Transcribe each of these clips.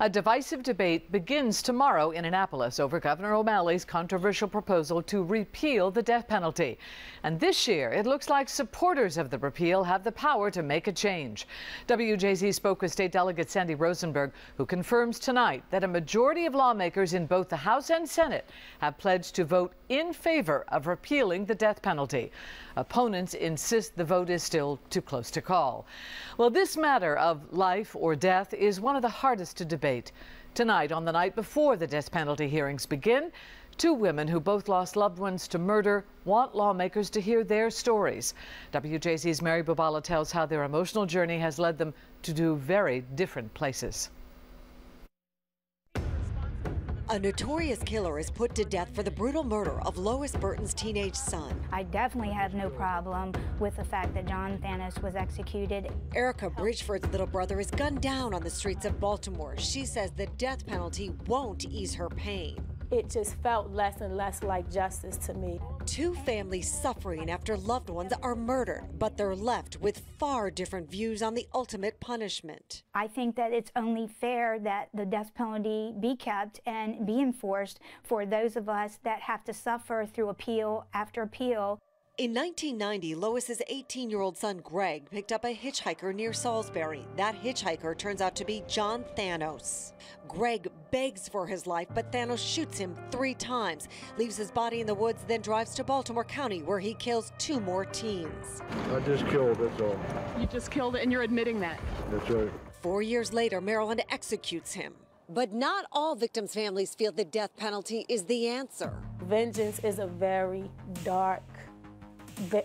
A divisive debate begins tomorrow in Annapolis over Governor O'Malley's controversial proposal to repeal the death penalty. And this year, it looks like supporters of the repeal have the power to make a change. WJZ spoke with State Delegate Sandy Rosenberg, who confirms tonight that a majority of lawmakers in both the House and Senate have pledged to vote in favor of repealing the death penalty. Opponents insist the vote is still too close to call. Well, this matter of life or death is one of the hardest to debate. Tonight, on the night before the death penalty hearings begin, two women who both lost loved ones to murder want lawmakers to hear their stories. WJZ's Mary Bubala tells how their emotional journey has led them to two very different places. A notorious killer is put to death for the brutal murder of Lois Burton's teenage son. I definitely have no problem with the fact that John Thanos was executed. Erricka Bridgeford's little brother is gunned down on the streets of Baltimore. She says the death penalty won't ease her pain. It just felt less and less like justice to me. Two families suffering after loved ones are murdered, but they're left with far different views on the ultimate punishment. I think that it's only fair that the death penalty be kept and be enforced for those of us that have to suffer through appeal after appeal. In 1990, Lois's 18-year-old son Greg picked up a hitchhiker near Salisbury. That hitchhiker turns out to be John Thanos. Greg begs for his life, but Thanos shoots him 3 times, leaves his body in the woods, then drives to Baltimore County, where he kills 2 more teens. I just killed, that's all. You just killed it, and you're admitting that? That's right. 4 years later, Maryland executes him. But not all victims' families feel the death penalty is the answer. Vengeance is a very dark,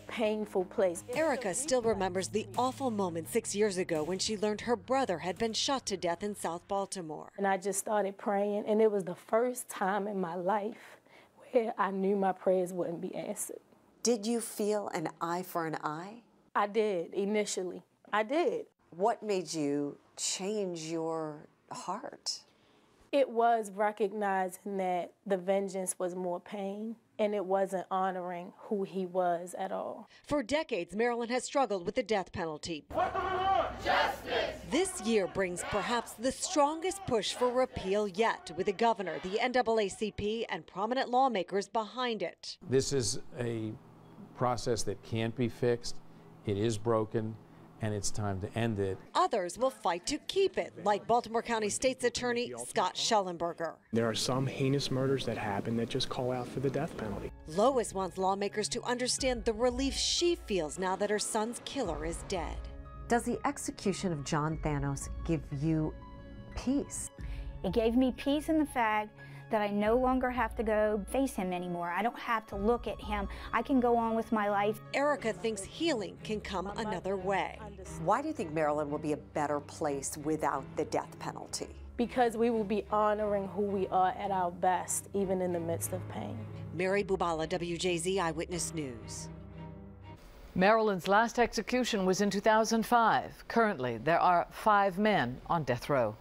painful place. Erricka still remembers the awful moment 6 years ago when she learned her brother had been shot to death in South Baltimore. And I just started praying, and it was the first time in my life where I knew my prayers wouldn't be answered. Did you feel an eye for an eye? I did, initially. I did. What made you change your heart? It was recognizing that the vengeance was more pain, and it wasn't honoring who he was at all. For decades, Maryland has struggled with the death penalty. What do we want? Justice! This year brings perhaps the strongest push for repeal yet, with the governor, the NAACP, and prominent lawmakers behind it. This is a process that can't be fixed. It is broken, and it's time to end it. Others will fight to keep it, like Baltimore County State's Attorney Scott Schellenberger. There are some heinous murders that happen that just call out for the death penalty. Lois wants lawmakers to understand the relief she feels now that her son's killer is dead. Does the execution of John Thanos give you peace? It gave me peace in the fact that I no longer have to go face him anymore. I don't have to look at him. I can go on with my life. Erricka thinks healing can come another way. Why do you think Maryland will be a better place without the death penalty? Because we will be honoring who we are at our best, even in the midst of pain. Mary Bubala, WJZ Eyewitness News. Maryland's last execution was in 2005. Currently, there are 5 men on death row.